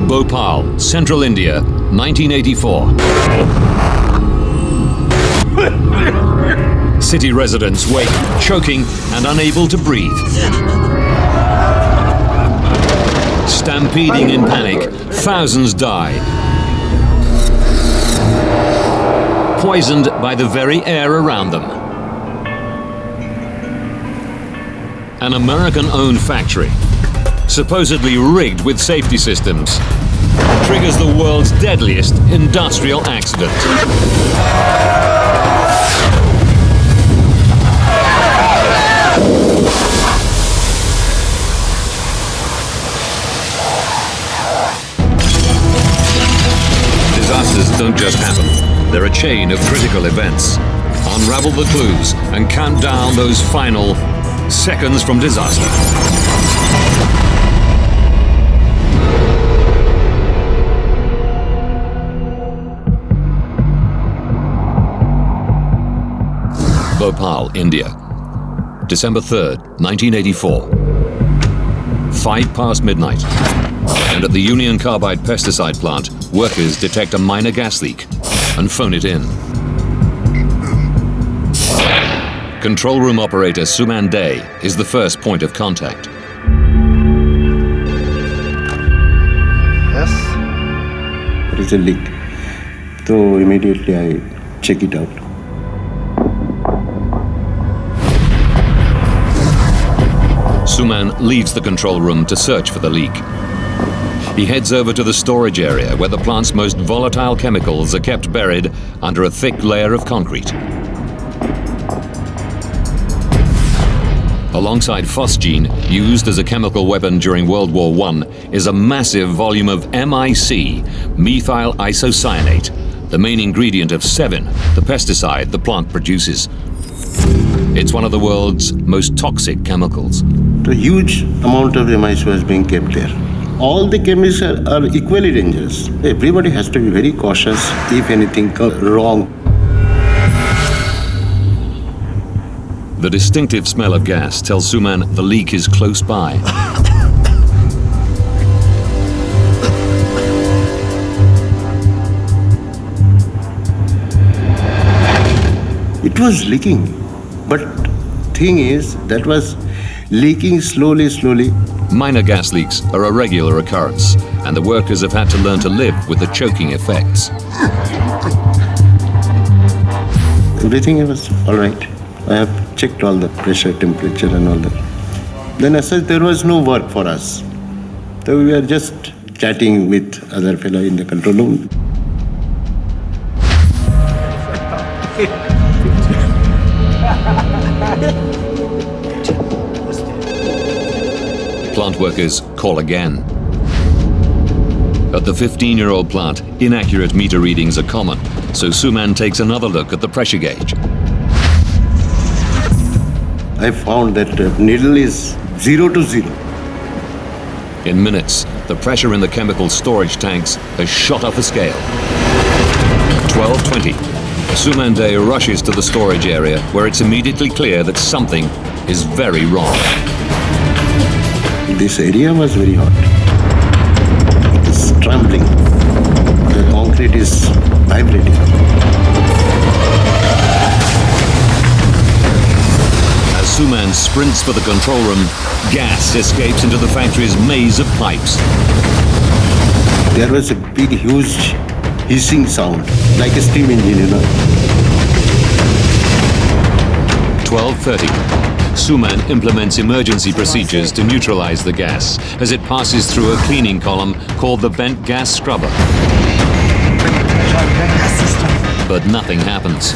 Bhopal, Central India, 1984. City residents wake, choking and unable to breathe. Stampeding in panic, thousands die. Poisoned by the very air around them. An American-owned factory, supposedly rigged with safety systems, triggers the world's deadliest industrial accident. Disasters don't just happen. They're a chain of critical events. Unravel the clues and count down those final seconds from disaster. Bhopal, India. December 3rd, 1984. 5 past midnight. And at the Union Carbide pesticide plant, workers detect a minor gas leak and phone it in. Control room operator Suman Day is the first point of contact. Yes? There is a leak. So immediately I check it out. Suman leaves the control room to search for the leak. He heads over to the storage area where the plant's most volatile chemicals are kept buried under a thick layer of concrete. Alongside phosgene, used as a chemical weapon during World War I, is a massive volume of MIC, methyl isocyanate, the main ingredient of 7, the pesticide the plant produces. It's one of the world's most toxic chemicals. A huge amount of MIC was being kept there. All the chemicals are equally dangerous. Everybody has to be very cautious if anything goes wrong. The distinctive smell of gas tells Suman the leak is close by. It was leaking, but thing is that was leaking slowly. Minor gas leaks are a regular occurrence, and the workers have had to learn to live with the choking effects. Everything was all right. I have checked all the pressure, temperature and all that. Then as such, there was no work for us. So we were just chatting with other fellow in the control room. Plant workers call again. At the 15-year-old plant, inaccurate meter readings are common, so Suman takes another look at the pressure gauge. I found that the needle is 0 to 0. In minutes, the pressure in the chemical storage tanks has shot off a scale. 12:20. Suman Day rushes to the storage area where it's immediately clear that something is very wrong. This area was very hot. It is trembling. The concrete is vibrating. As Suman sprints for the control room, gas escapes into the factory's maze of pipes. There was a big, huge hissing sound, like a steam engine, 12:30. Suman implements emergency procedures to neutralize the gas as it passes through a cleaning column called the vent gas scrubber. But nothing happens.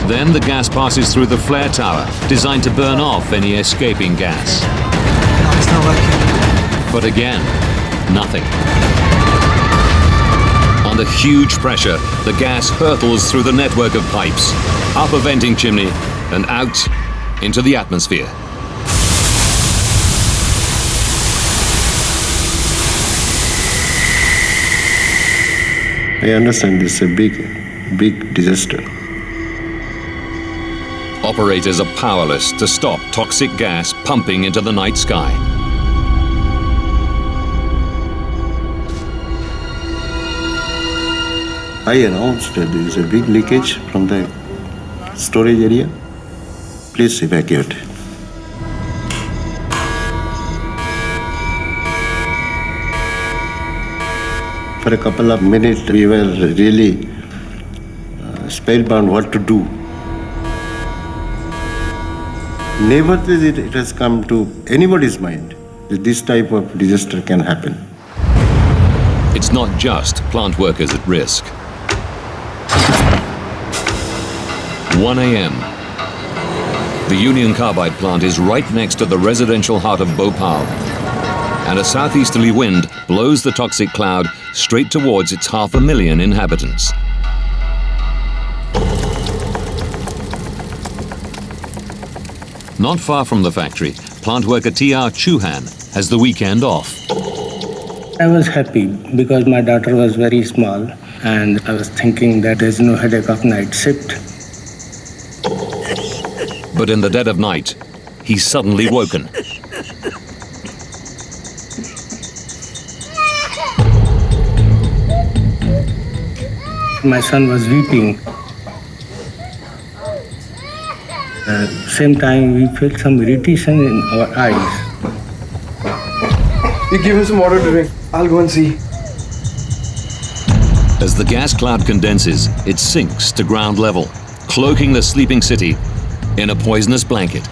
Then the gas passes through the flare tower, designed to burn off any escaping gas. No, it's not working. But again, nothing. Under huge pressure, the gas hurtles through the network of pipes, up a venting chimney, and out into the atmosphere. I understand this is a big disaster. Operators are powerless to stop toxic gas pumping into the night sky. I announced that there is a big leakage from the storage area. Please evacuate. For a couple of minutes, we were really spellbound what to do. Never did it has come to anybody's mind that this type of disaster can happen. It's not just plant workers at risk. 1 a.m. The Union Carbide plant is right next to the residential heart of Bhopal, and a southeasterly wind blows the toxic cloud straight towards its 500,000 inhabitants. Not far from the factory, plant worker T.R. Chauhan has the weekend off. I was happy because my daughter was very small and I was thinking that there's no headache of night shift. But in the dead of night, he's suddenly woken. My son was weeping. At the same time, we felt some irritation in our eyes. You give him some water to drink. I'll go and see. As the gas cloud condenses, it sinks to ground level, cloaking the sleeping city in a poisonous blanket.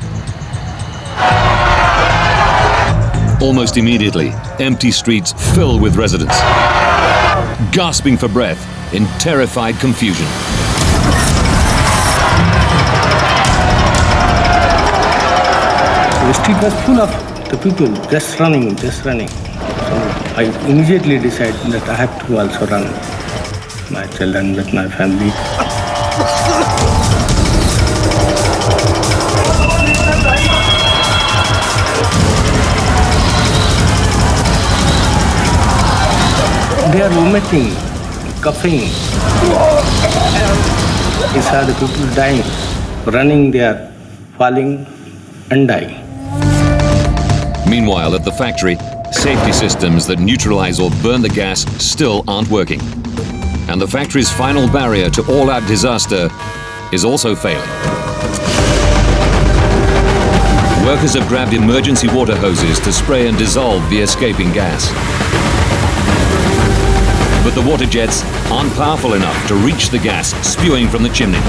Almost immediately, empty streets fill with residents, gasping for breath in terrified confusion. The street was full of the people just running. So I immediately decided that I have to also run my children with my family. They are vomiting, coughing. You saw the people dying, running, they are falling and dying. Meanwhile, at the factory, safety systems that neutralize or burn the gas still aren't working. And the factory's final barrier to all-out disaster is also failing. Workers have grabbed emergency water hoses to spray and dissolve the escaping gas. But the water jets aren't powerful enough to reach the gas spewing from the chimney.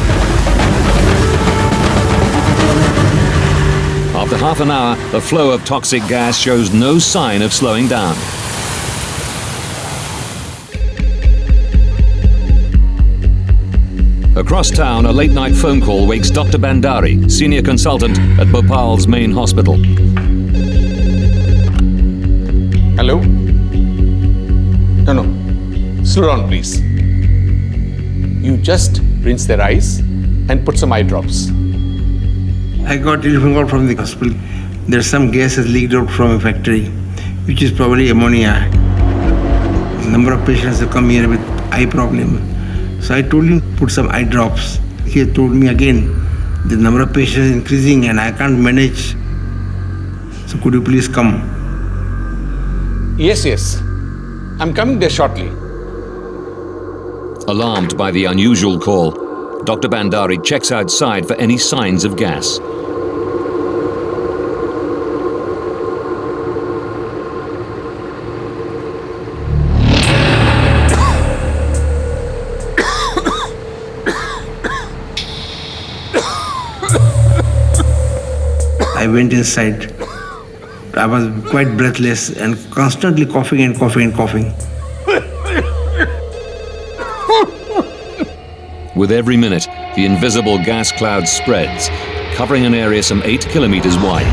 After half an hour, the flow of toxic gas shows no sign of slowing down. Across town, a late-night phone call wakes Dr. Bandari, senior consultant at Bhopal's main hospital. Hello? No. Slow down, please. You just rinse their eyes and put some eye drops. I got telephone call from the hospital. There's some gas has leaked out from a factory, which is probably ammonia. A number of patients have come here with eye problem. So I told him put some eye drops. He told me again the number of patients is increasing and I can't manage. So could you please come? Yes. I'm coming there shortly. Alarmed by the unusual call, Dr. Bandari checks outside for any signs of gas. I went inside. I was quite breathless and constantly coughing. With every minute, the invisible gas cloud spreads, covering an area some 8 kilometers wide.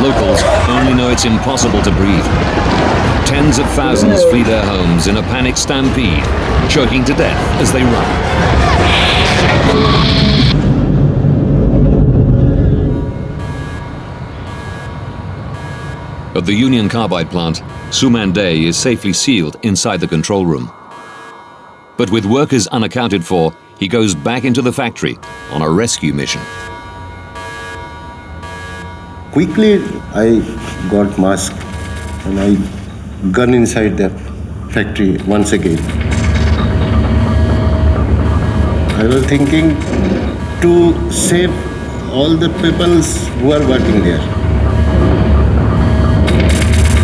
Locals only know it's impossible to breathe. Tens of thousands flee their homes in a panic stampede, choking to death as they run. At the Union Carbide plant, Suman Day is safely sealed inside the control room. But with workers unaccounted for, he goes back into the factory on a rescue mission. Quickly, I got mask and I gun inside the factory once again. I was thinking to save all the people who are working there.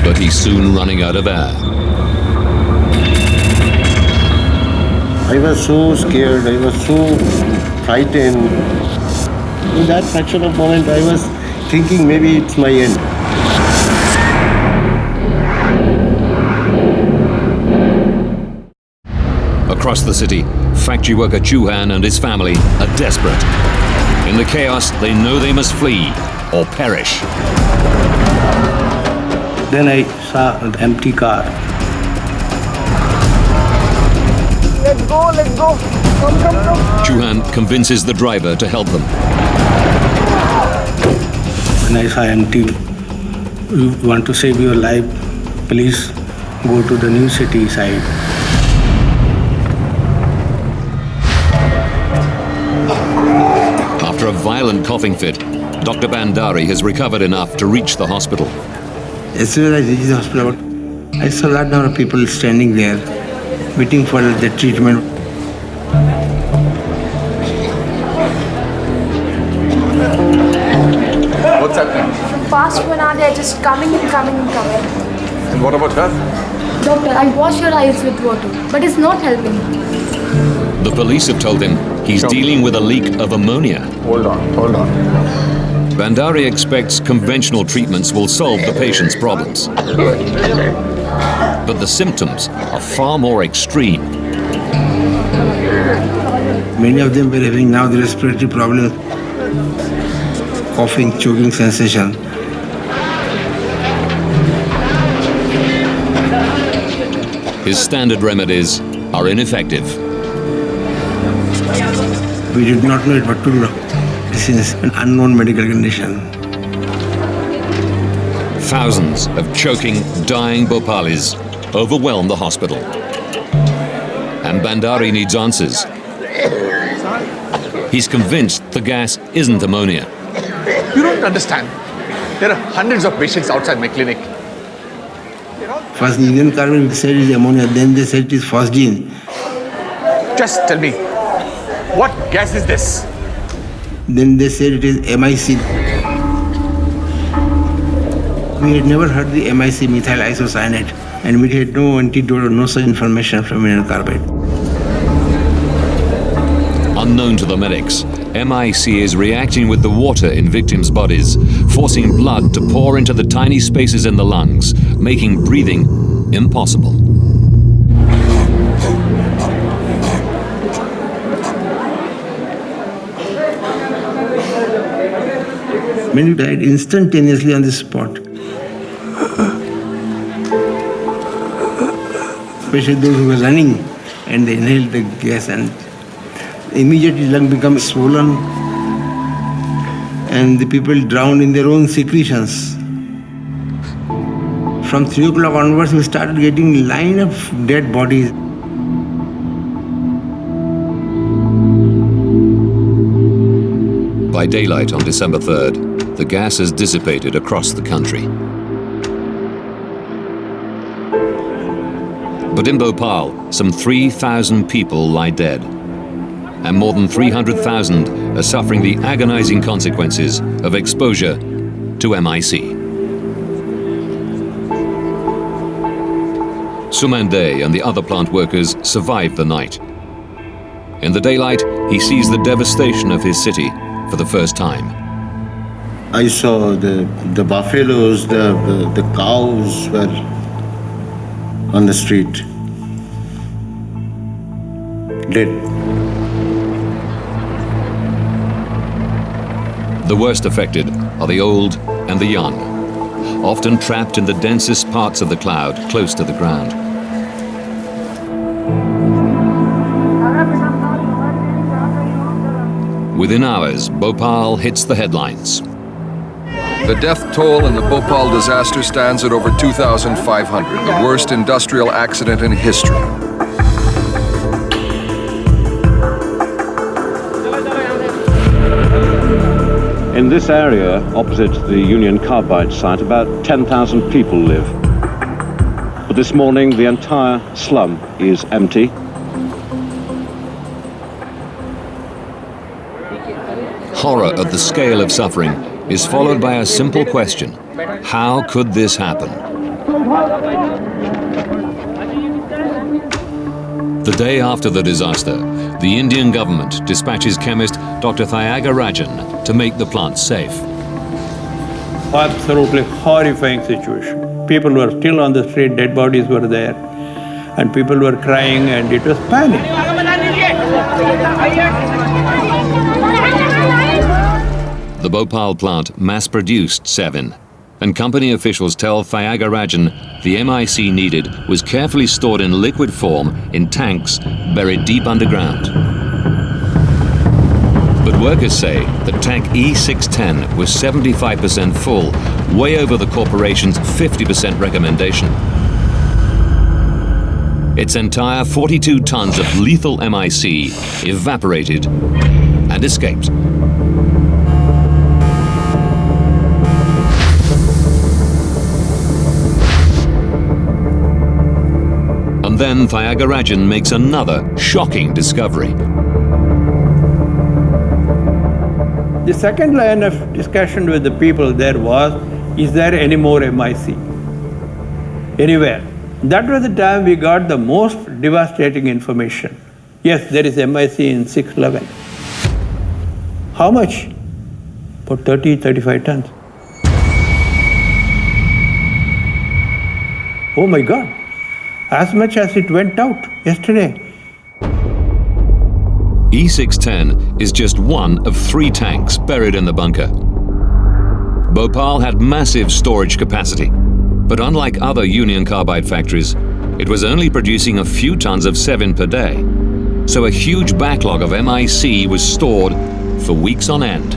But he's soon running out of air. I was so scared, I was so frightened. In that fraction of moment, I was thinking maybe it's my end. Across the city, factory worker Chuhan and his family are desperate. In the chaos, they know they must flee or perish. Then I saw an empty car. Let's go. Come. Chuhan convinces the driver to help them. When I saw empty, you want to save your life, please go to the new city side. After a violent coughing fit, Dr. Bandari has recovered enough to reach the hospital. As soon as I reached the hospital, I saw a lot number of people standing there, waiting for the treatment. What's happening? From past 1 hour, they're just coming. And what about her? Doctor, I wash your eyes with water, but it's not helping. The police have told him he's dealing with a leak of ammonia. Hold on. Bandari expects conventional treatments will solve the patient's problems. But the symptoms are far more extreme. Many of them were having now the respiratory problems, coughing, choking sensation. His standard remedies are ineffective. We did not know it, but to do. This is an unknown medical condition. Thousands of choking, dying Bhopalis overwhelm the hospital. And Bandari needs answers. He's convinced the gas isn't ammonia. You don't understand. There are hundreds of patients outside my clinic. First, the Union Carbide said it is ammonia, then they said it is phosgene. Just tell me, what gas is this? Then they said it is MIC. We had never heard the MIC, methyl isocyanate, and we had no antidote or no such information from Union Carbide. Unknown to the medics, MIC is reacting with the water in victims' bodies, forcing blood to pour into the tiny spaces in the lungs, making breathing impossible. Many died instantaneously on the spot. Especially those who were running and they inhaled the gas, and immediately lung became swollen and the people drowned in their own secretions. From 3 o'clock onwards, we started getting line of dead bodies. By daylight on December 3rd, the gas has dissipated across the country. But in Bhopal, some 3,000 people lie dead, and more than 300,000 are suffering the agonizing consequences of exposure to MIC. Sumande and the other plant workers survived the night. In the daylight, he sees the devastation of his city for the first time. I saw the buffaloes, the cows were on the street, dead. The worst affected are the old and the young, often trapped in the densest parts of the cloud close to the ground. Within hours, Bhopal hits the headlines. The death toll in the Bhopal disaster stands at over 2,500, the worst industrial accident in history. In this area, opposite the Union Carbide site, about 10,000 people live. But this morning, the entire slum is empty. horror at the scale of suffering is followed by a simple question. How could this happen? The day after the disaster, the Indian government dispatches chemist Dr. Thiagarajan to make the plant safe. Absolutely horrifying situation. People were still on the street, dead bodies were there, and people were crying, and it was panic. The Bhopal plant mass-produced Sevin, and company officials tell Thiagarajan the MIC needed was carefully stored in liquid form in tanks buried deep underground. But workers say that tank E610 was 75% full, way over the corporation's 50% recommendation. Its entire 42 tons of lethal MIC evaporated and escaped. And then Thiagarajan makes another shocking discovery. The second line of discussion with the people there was, is there any more MIC? Anywhere. That was the time we got the most devastating information. Yes, there is MIC in 611. How much? For 35 tons. Oh my God, as much as it went out yesterday. E610 is just one of 3 tanks buried in the bunker. Bhopal had massive storage capacity, but unlike other Union Carbide factories, it was only producing a few tons of Sevin per day. So a huge backlog of MIC was stored for weeks on end.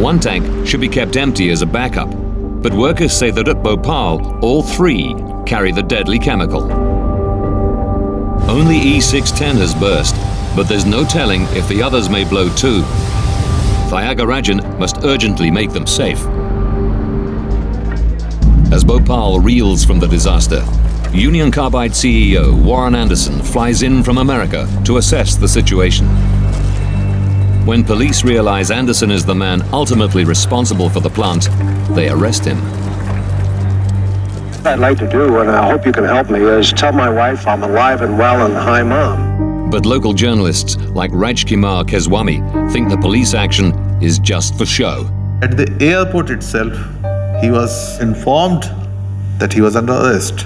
One tank should be kept empty as a backup, but workers say that at Bhopal, all 3 carry the deadly chemical. Only E610 has burst, but there's no telling if the others may blow too. Thiagarajan must urgently make them safe. As Bhopal reels from the disaster, Union Carbide CEO Warren Anderson flies in from America to assess the situation. When police realize Anderson is the man ultimately responsible for the plant, they arrest him. What I'd like to do, and I hope you can help me, is tell my wife I'm alive and well and hi, Mom. But local journalists like Rajkumar Keswami think the police action is just for show. At the airport itself, he was informed that he was under arrest.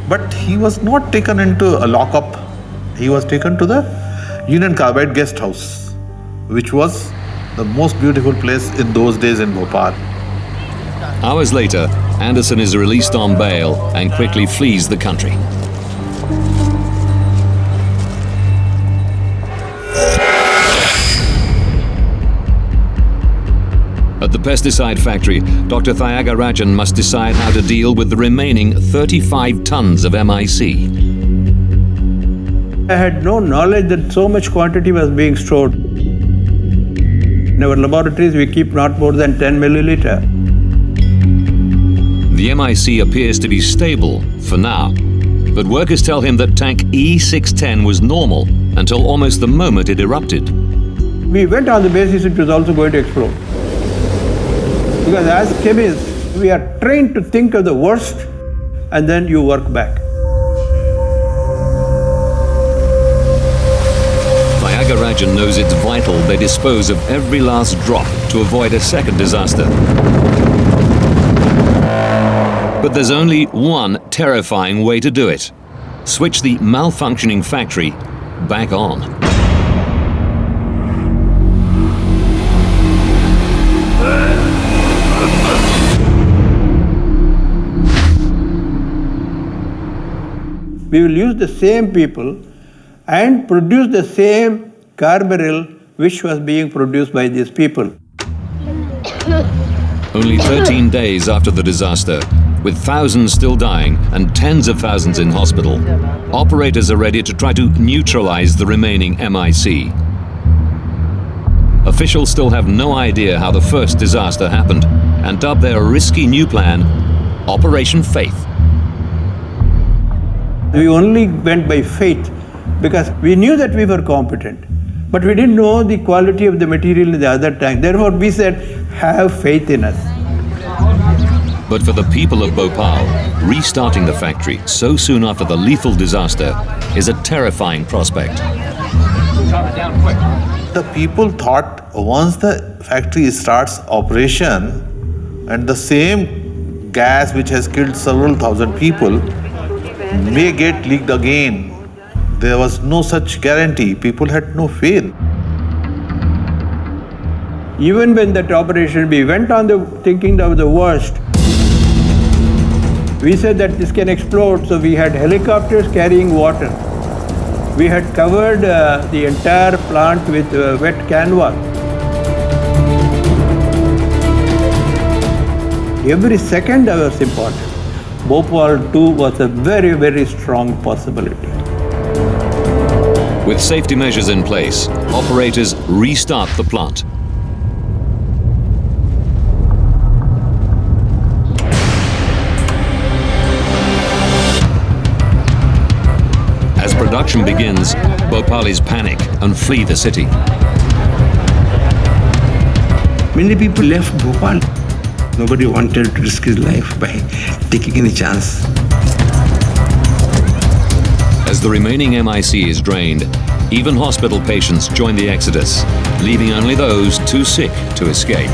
But he was not taken into a lockup. He was taken to the Union Carbide guest house, which was the most beautiful place in those days in Bhopal. Hours later, Anderson is released on bail and quickly flees the country. At the pesticide factory, Dr. Thiagarajan must decide how to deal with the remaining 35 tons of MIC. I had no knowledge that so much quantity was being stored. In our laboratories, we keep not more than 10 milliliter. The MIC appears to be stable for now, but workers tell him that tank E610 was normal until almost the moment it erupted. We went on the basis it was also going to explode. Because as chemists, we are trained to think of the worst and then you work back. Thiagarajan knows it's vital they dispose of every last drop to avoid a second disaster. But there's only one terrifying way to do it. Switch the malfunctioning factory back on. We will use the same people and produce the same carbaryl which was being produced by these people. Only 13 days after the disaster, with thousands still dying and tens of thousands in hospital, operators are ready to try to neutralize the remaining MIC. Officials still have no idea how the first disaster happened and dub their risky new plan Operation Faith. We only went by faith because we knew that we were competent. But we didn't know the quality of the material in the other tank. Therefore, we said, have faith in us. But for the people of Bhopal, restarting the factory so soon after the lethal disaster is a terrifying prospect. The people thought once the factory starts operation and the same gas which has killed several thousand people may get leaked again. There was no such guarantee. People had no faith. Even when that operation, we went on thinking of the worst. We said that this can explode, so we had helicopters carrying water. We had covered the entire plant with wet canvas. Every second was important. Bhopal too was a very, very strong possibility. With safety measures in place, operators restart the plant. As production begins, Bhopalis panic and flee the city. Many people left Bhopal. Nobody wanted to risk his life by taking any chance. As the remaining MIC is drained, even hospital patients join the exodus, leaving only those too sick to escape.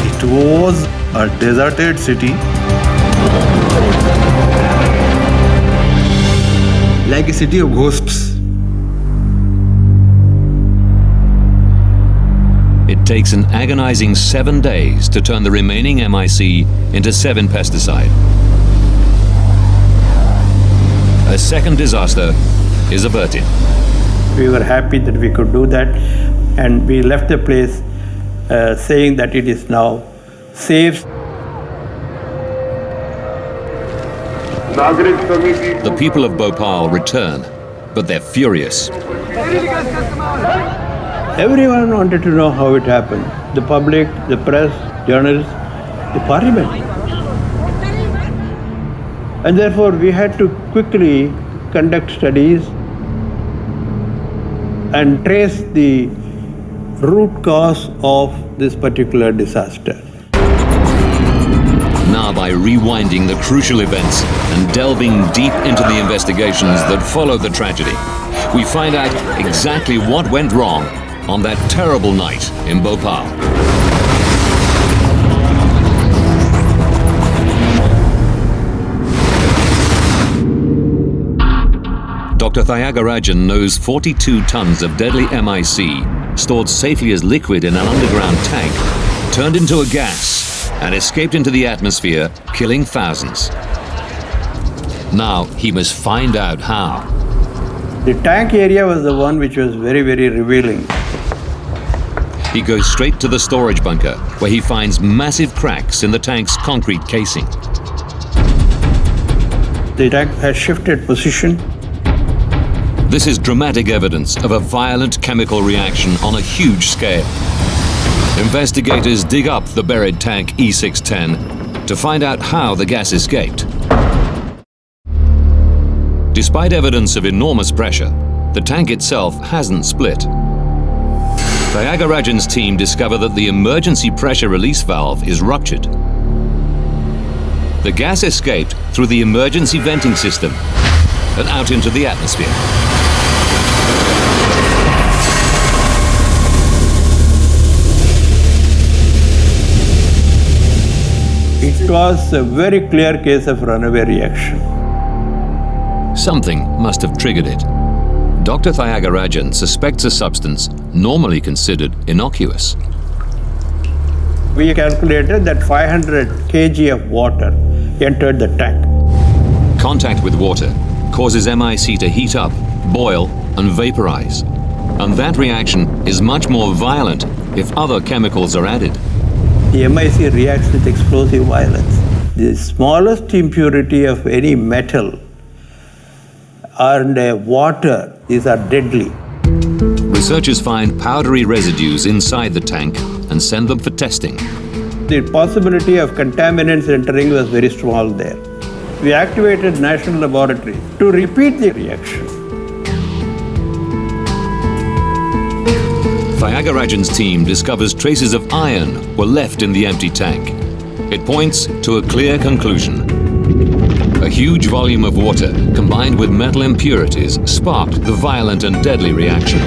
It was a deserted city. Like a city of ghosts. It takes an agonizing 7 days to turn the remaining MIC into 7-pesticide. A second disaster is averted. We were happy that we could do that, and we left the place saying that it is now safe. The people of Bhopal return, but they're furious. Everyone wanted to know how it happened. The public, the press, journalists, the parliament. And therefore we had to quickly conduct studies and trace the root cause of this particular disaster. Now, by rewinding the crucial events and delving deep into the investigations that followed the tragedy, we find out exactly what went wrong on that terrible night in Bhopal. Dr. Thyagarajan knows 42 tons of deadly MIC, stored safely as liquid in an underground tank, turned into a gas and escaped into the atmosphere, killing thousands. Now he must find out how. The tank area was the one which was very, very revealing. He goes straight to the storage bunker, where he finds massive cracks in the tank's concrete casing. The tank has shifted position. This is dramatic evidence of a violent chemical reaction on a huge scale. Investigators dig up the buried tank E610 to find out how the gas escaped. Despite evidence of enormous pressure, the tank itself hasn't split. Thyagarajan's team discover that the emergency pressure release valve is ruptured. The gas escaped through the emergency venting system and out into the atmosphere. It was a very clear case of runaway reaction. Something must have triggered it. Dr. Thyagarajan suspects a substance normally considered innocuous. We calculated that 500 kg of water entered the tank. Contact with water causes MIC to heat up, boil, and vaporize. And that reaction is much more violent if other chemicals are added. The MIC reacts with explosive violence. The smallest impurity of any metal and water, these are deadly. Researchers find powdery residues inside the tank and send them for testing. The possibility of contaminants entering was very small there. We activated national laboratories to repeat the reaction. Thiagarajan's team discovers traces of iron were left in the empty tank. It points to a clear conclusion. A huge volume of water combined with metal impurities sparked the violent and deadly reaction.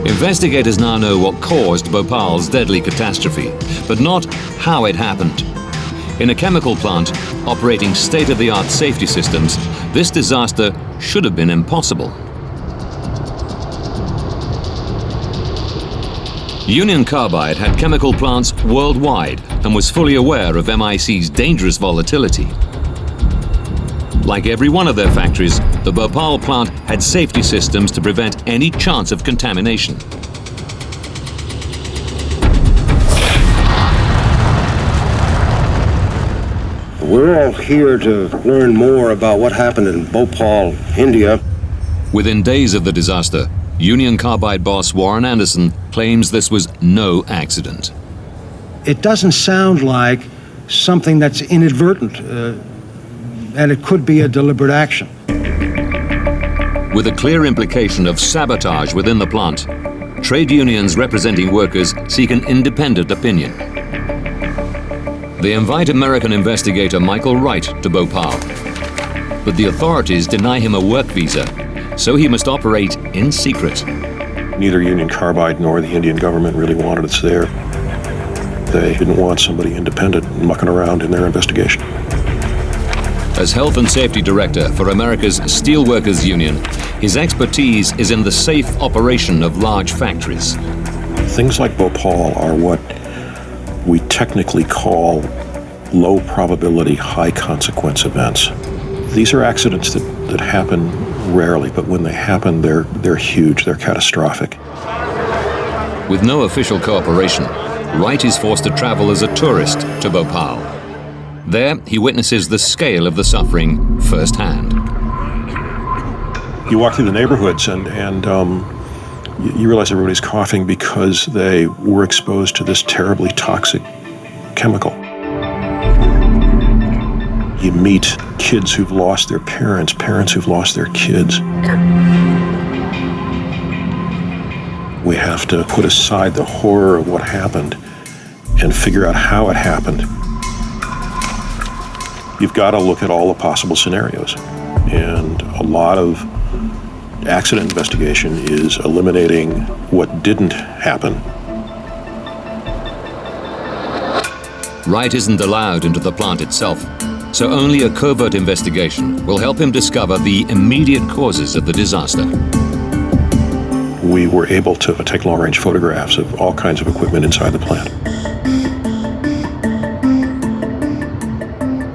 Investigators now know what caused Bhopal's deadly catastrophe, but not how it happened. In a chemical plant operating state-of-the-art safety systems, this disaster should have been impossible. Union Carbide had chemical plants worldwide and was fully aware of MIC's dangerous volatility. Like every one of their factories, the Bhopal plant had safety systems to prevent any chance of contamination. We're all here to learn more about what happened in Bhopal, India. Within days of the disaster, Union Carbide boss Warren Anderson claims this was no accident. It doesn't sound like something that's inadvertent, and it could be a deliberate action. With a clear implication of sabotage within the plant, trade unions representing workers seek an independent opinion. They invite American investigator Michael Wright to Bhopal, but the authorities deny him a work visa, so he must operate in secret. Neither Union Carbide nor the Indian government really wanted us there. They didn't want somebody independent mucking around in their investigation. As Health and Safety Director for America's Steelworkers Union, his expertise is in the safe operation of large factories. Things like Bhopal are what we technically call low probability, high consequence events. These are accidents that happen rarely, but when they happen, they're huge, they're catastrophic. With no official cooperation, Wright is forced to travel as a tourist to Bhopal. There, he witnesses the scale of the suffering firsthand. You walk through the neighborhoods and you realize everybody's coughing because they were exposed to this terribly toxic chemical. You meet kids who've lost their parents, parents who've lost their kids. We have to put aside the horror of what happened and figure out how it happened. You've got to look at all the possible scenarios. And a lot of accident investigation is eliminating what didn't happen. Wright isn't allowed into the plant itself, so only a covert investigation will help him discover the immediate causes of the disaster. We were able to take long-range photographs of all kinds of equipment inside the plant.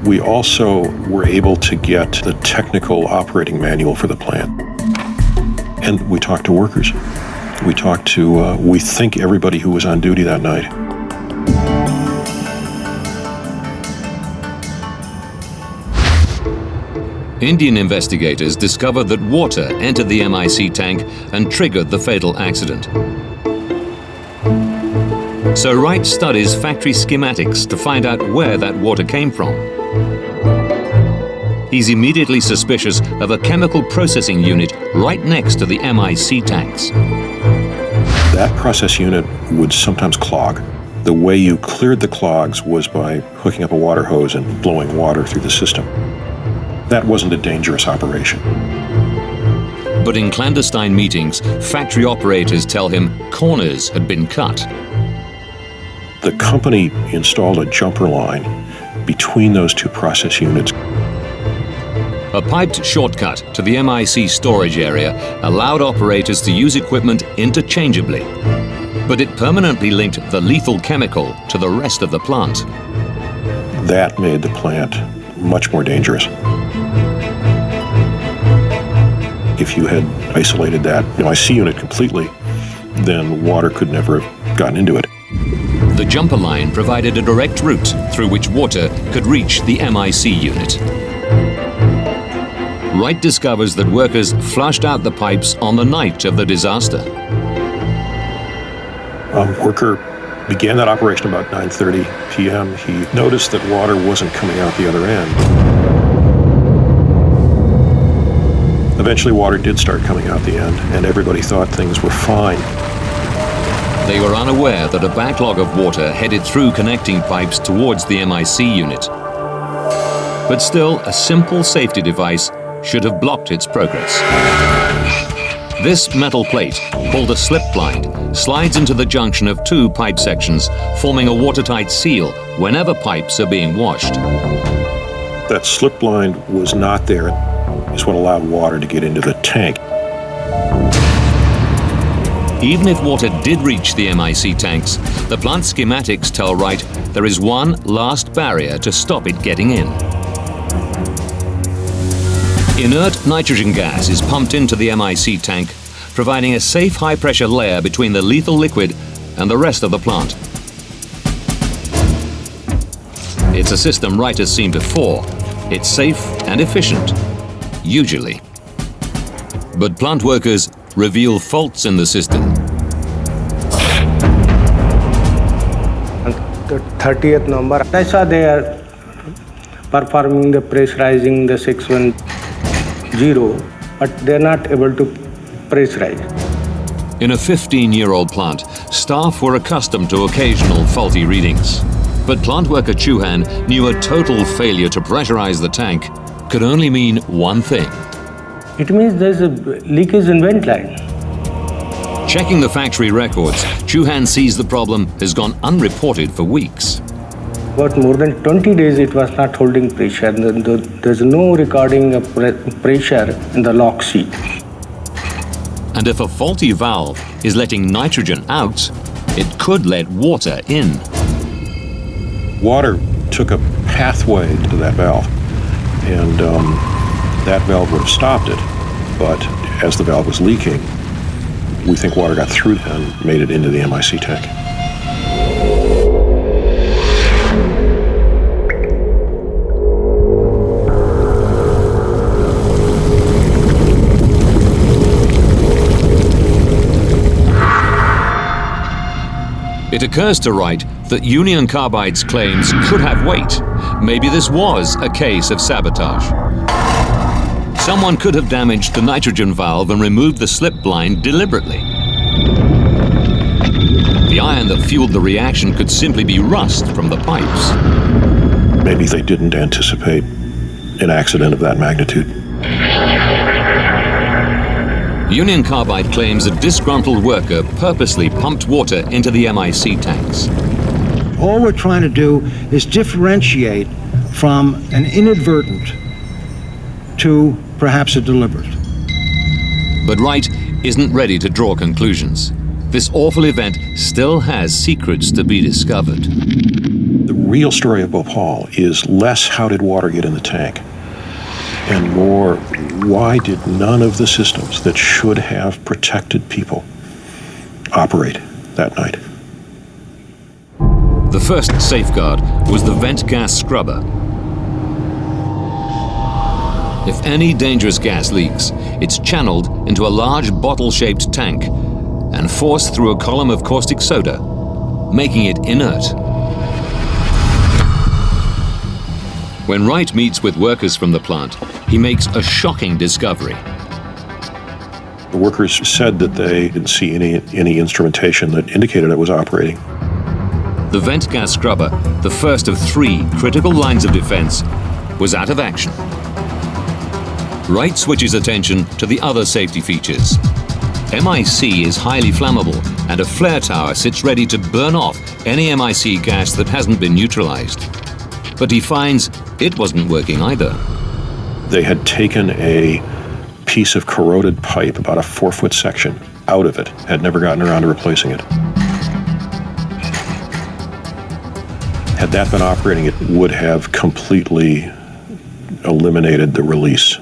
We also were able to get the technical operating manual for the plant. And we talked to workers. We talked to, we think, everybody who was on duty that night. Indian investigators discovered that water entered the MIC tank and triggered the fatal accident. So Wright studies factory schematics to find out where that water came from. He's immediately suspicious of a chemical processing unit right next to the MIC tanks. That process unit would sometimes clog. The way you cleared the clogs was by hooking up a water hose and blowing water through the system. That wasn't a dangerous operation. But in clandestine meetings, factory operators tell him corners had been cut. The company installed a jumper line between those two process units. A piped shortcut to the MIC storage area allowed operators to use equipment interchangeably, but it permanently linked the lethal chemical to the rest of the plant. That made the plant much more dangerous. If you had isolated that MIC unit completely, then water could never have gotten into it. The jumper line provided a direct route through which water could reach the MIC unit. Wright discovers that workers flushed out the pipes on the night of the disaster. A worker began that operation about 9:30 p.m. He noticed that water wasn't coming out the other end. Eventually, water did start coming out the end, and everybody thought things were fine. They were unaware that a backlog of water headed through connecting pipes towards the MIC unit. But still, a simple safety device should have blocked its progress. This metal plate, called a slip blind, slides into the junction of two pipe sections, forming a watertight seal whenever pipes are being washed. That slip blind was not there, is what allowed water to get into the tank. Even if water did reach the MIC tanks, the plant schematics tell Wright there is one last barrier to stop it getting in. Inert nitrogen gas is pumped into the MIC tank, providing a safe high-pressure layer between the lethal liquid and the rest of the plant. It's a system Wright has seen before. It's safe and efficient, usually. But plant workers reveal faults in the system. The 30th number, I saw they are performing the pressurizing the 610, but they're not able to pressurize. In a 15-year-old plant, staff were accustomed to occasional faulty readings. But plant worker Chauhan knew a total failure to pressurize the tank could only mean one thing. It means there's a leakage in vent line. Checking the factory records, Chauhan sees the problem has gone unreported for weeks. About more than 20 days it was not holding pressure. There's no recording of pressure in the lock sheet. And if a faulty valve is letting nitrogen out, it could let water in. Water took a pathway to that valve, and that valve would have stopped it. But as the valve was leaking, we think water got through and made it into the MIC tank. It occurs to Wright that Union Carbide's claims could have weight. Maybe this was a case of sabotage. Someone could have damaged the nitrogen valve and removed the slip blind deliberately. The iron that fueled the reaction could simply be rust from the pipes. Maybe they didn't anticipate an accident of that magnitude. Union Carbide claims a disgruntled worker purposely pumped water into the MIC tanks. All we're trying to do is differentiate from an inadvertent to perhaps a deliberate. But Wright isn't ready to draw conclusions. This awful event still has secrets to be discovered. The real story of Bhopal is less how did water get in the tank, and more why did none of the systems that should have protected people operate that night. The first safeguard was the vent gas scrubber. If any dangerous gas leaks, it's channeled into a large bottle-shaped tank and forced through a column of caustic soda, making it inert. When Wright meets with workers from the plant, he makes a shocking discovery. The workers said that they didn't see any instrumentation that indicated it was operating. The vent gas scrubber, the first of 3 critical lines of defense, was out of action. Wright switches attention to the other safety features. MIC is highly flammable, and a flare tower sits ready to burn off any MIC gas that hasn't been neutralized. But he finds it wasn't working either. They had taken a piece of corroded pipe, about a 4-foot section, out of it, had never gotten around to replacing it. Had that been operating, it would have completely eliminated the release.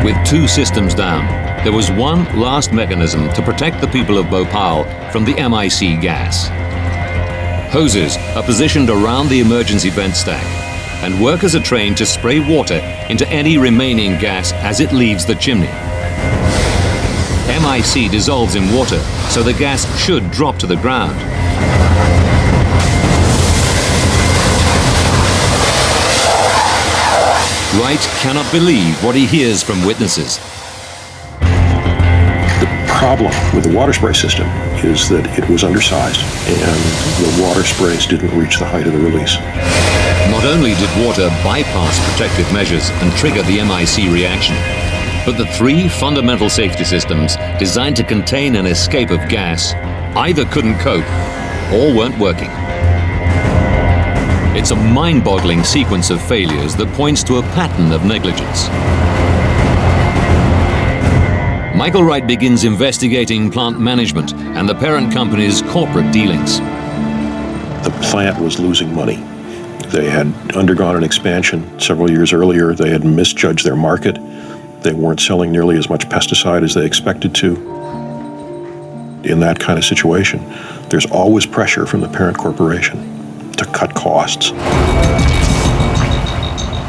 With 2 systems down, there was one last mechanism to protect the people of Bhopal from the MIC gas. Hoses are positioned around the emergency vent stack, and workers are trained to spray water into any remaining gas as it leaves the chimney. MIC dissolves in water, so the gas should drop to the ground. Wright cannot believe what he hears from witnesses. The problem with the water spray system is that it was undersized and the water sprays didn't reach the height of the release. Not only did water bypass protective measures and trigger the MIC reaction, but the three fundamental safety systems designed to contain an escape of gas either couldn't cope or weren't working. It's a mind-boggling sequence of failures that points to a pattern of negligence. Michael Wright begins investigating plant management and the parent company's corporate dealings. The plant was losing money. They had undergone an expansion several years earlier. They had misjudged their market. They weren't selling nearly as much pesticide as they expected to. In that kind of situation, there's always pressure from the parent corporation to cut costs.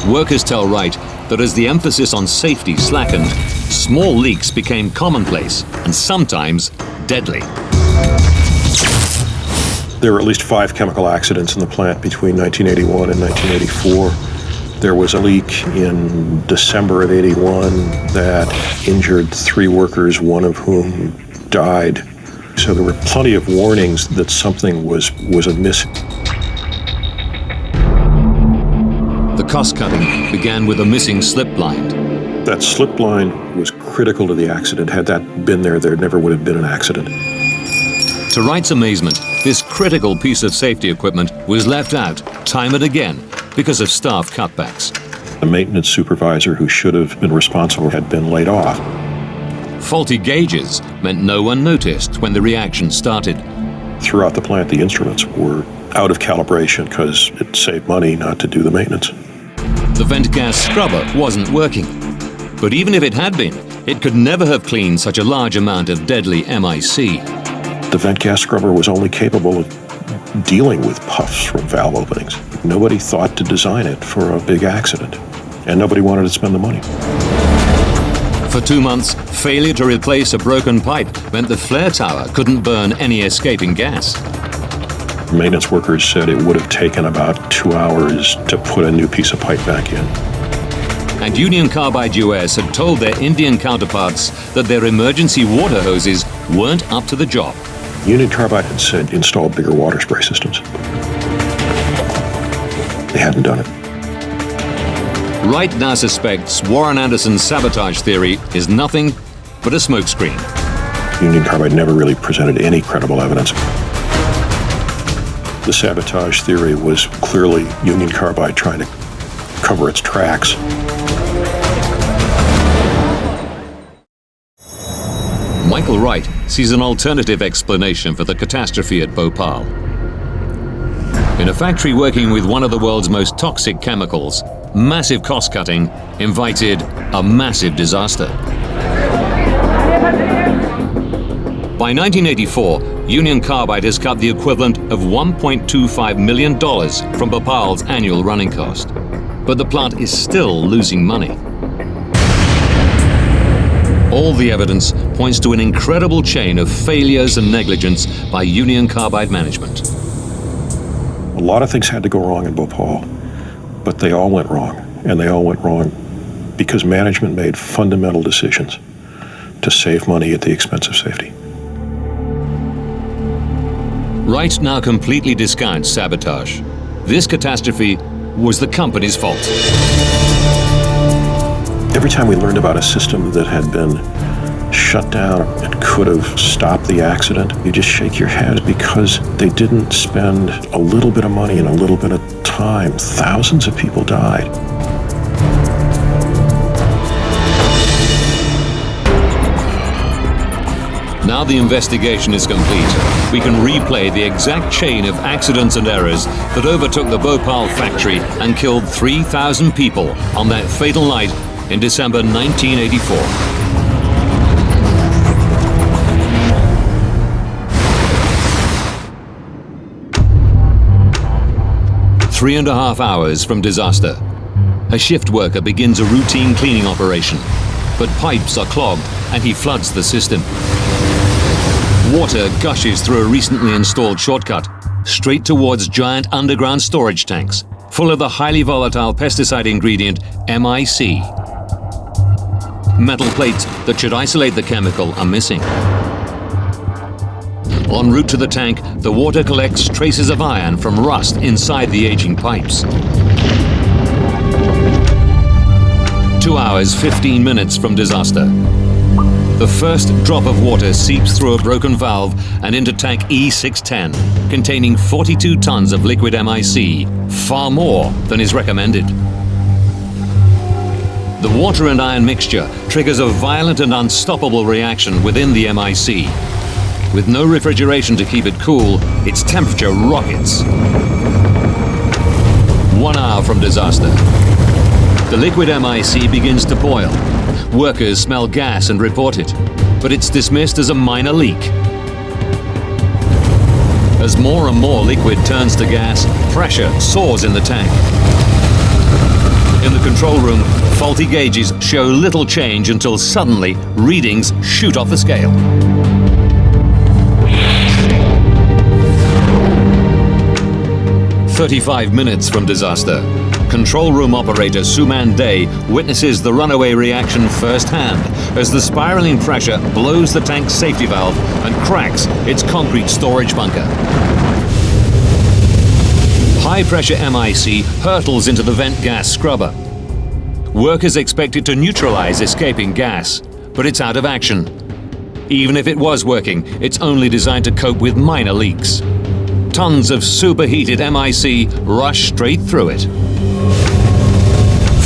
Workers tell Wright that as the emphasis on safety slackened, small leaks became commonplace and sometimes deadly. There were at least 5 chemical accidents in the plant between 1981 and 1984. There was a leak in December of 81 that injured 3 workers, one of whom died. So there were plenty of warnings that something was amiss. The cost-cutting began with a missing slip blind. That slip blind was critical to the accident. Had that been there, there never would have been an accident. To Wright's amazement, this critical piece of safety equipment was left out time and again because of staff cutbacks. The maintenance supervisor who should have been responsible had been laid off. Faulty gauges meant no one noticed when the reaction started. Throughout the plant, the instruments were out of calibration because it saved money not to do the maintenance. The vent gas scrubber wasn't working. But even if it had been, it could never have cleaned such a large amount of deadly MIC. The vent gas scrubber was only capable of dealing with puffs from valve openings. Nobody thought to design it for a big accident, and nobody wanted to spend the money. For 2 months, failure to replace a broken pipe meant the flare tower couldn't burn any escaping gas. Maintenance workers said it would have taken about 2 hours to put a new piece of pipe back in. And Union Carbide US had told their Indian counterparts that their emergency water hoses weren't up to the job. Union Carbide had said install bigger water spray systems. They hadn't done it. Wright now suspects Warren Anderson's sabotage theory is nothing but a smokescreen. Union Carbide never really presented any credible evidence. The sabotage theory was clearly Union Carbide trying to cover its tracks. Michael Wright sees an alternative explanation for the catastrophe at Bhopal. In a factory working with one of the world's most toxic chemicals, massive cost-cutting invited a massive disaster. By 1984, Union Carbide has cut the equivalent of $1.25 million from Bhopal's annual running cost. But the plant is still losing money. All the evidence points to an incredible chain of failures and negligence by Union Carbide management. A lot of things had to go wrong in Bhopal, but they all went wrong. And they all went wrong because management made fundamental decisions to save money at the expense of safety. Wright now completely discounts sabotage. This catastrophe was the company's fault. Every time we learned about a system that had been shut down and could have stopped the accident, you just shake your head because they didn't spend a little bit of money and a little bit of time. Thousands of people died. Now the investigation is complete. We can replay the exact chain of accidents and errors that overtook the Bhopal factory and killed 3,000 people on that fatal night in December 1984. Three and a half hours from disaster, a shift worker begins a routine cleaning operation, but pipes are clogged and he floods the system. Water gushes through a recently installed shortcut, straight towards giant underground storage tanks, full of the highly volatile pesticide ingredient MIC. Metal plates that should isolate the chemical are missing. En route to the tank, the water collects traces of iron from rust inside the aging pipes. 2 hours, 15 minutes from disaster. The first drop of water seeps through a broken valve and into tank E610, containing 42 tons of liquid MIC, far more than is recommended. The water and iron mixture triggers a violent and unstoppable reaction within the MIC. With no refrigeration to keep it cool, its temperature rockets. 1 hour from disaster. The liquid MIC begins to boil. Workers smell gas and report it, but it's dismissed as a minor leak. As more and more liquid turns to gas, pressure soars in the tank. In the control room, faulty gauges show little change until suddenly readings shoot off the scale. "35 minutes from disaster. Control room operator Suman Day witnesses the runaway reaction firsthand as the spiraling pressure blows the tank's safety valve and cracks its concrete storage bunker. High-pressure MIC hurtles into the vent gas scrubber. Workers expected to neutralize escaping gas, but it's out of action. Even if it was working, it's only designed to cope with minor leaks. Tons of superheated MIC rush straight through it.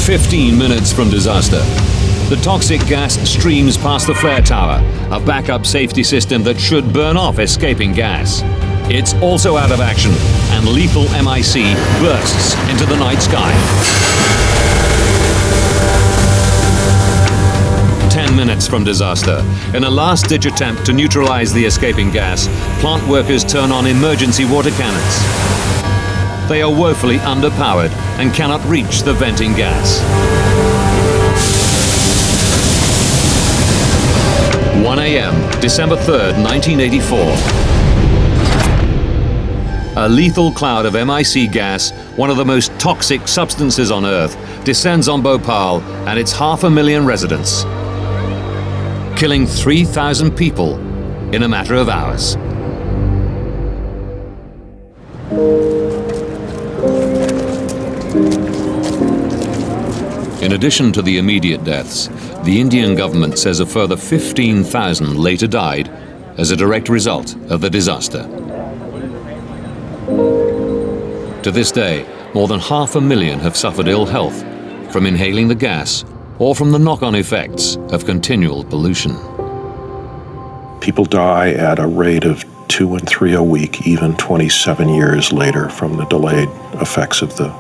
15 minutes from disaster. The toxic gas streams past the flare tower, a backup safety system that should burn off escaping gas. It's also out of action, and lethal MIC bursts into the night sky. 10 minutes from disaster. In a last-ditch attempt to neutralize the escaping gas, plant workers turn on emergency water cannons. They are woefully underpowered and cannot reach the venting gas. 1 a.m., December 3rd, 1984. A lethal cloud of MIC gas, one of the most toxic substances on Earth, descends on Bhopal and its 500,000 residents, killing 3,000 people in a matter of hours. In addition to the immediate deaths, the Indian government says a further 15,000 later died as a direct result of the disaster. To this day, more than 500,000 have suffered ill health from inhaling the gas or from the knock-on effects of continual pollution. People die at a rate of 2 and 3 a week, even 27 years later, from the delayed effects of the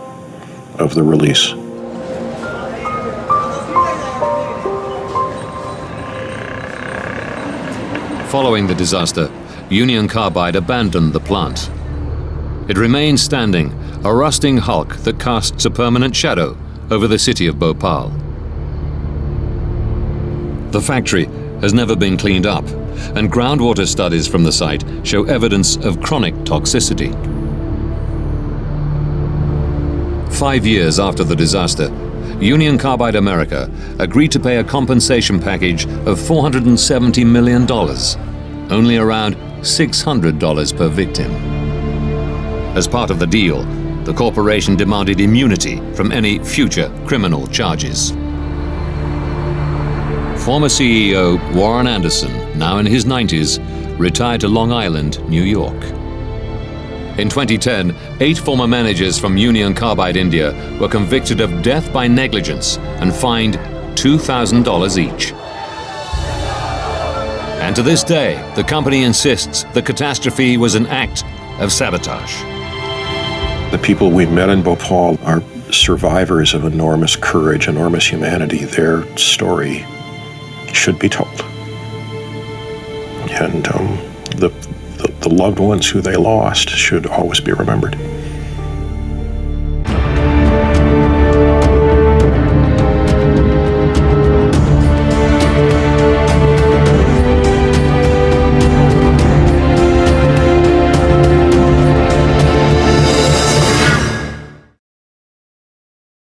release. Following the disaster, Union Carbide abandoned the plant. It remains standing, a rusting hulk that casts a permanent shadow over the city of Bhopal. The factory has never been cleaned up, and groundwater studies from the site show evidence of chronic toxicity. 5 years after the disaster, Union Carbide America agreed to pay a compensation package of $470 million, only around $600 per victim. As part of the deal, the corporation demanded immunity from any future criminal charges. Former CEO Warren Anderson, now in his 90s, retired to Long Island, New York. In 2010, 8 former managers from Union Carbide India were convicted of death by negligence and fined $2,000 each. And to this day, the company insists the catastrophe was an act of sabotage. The people we met in Bhopal are survivors of enormous courage, enormous humanity. Their story should be told. And the loved ones who they lost should always be remembered.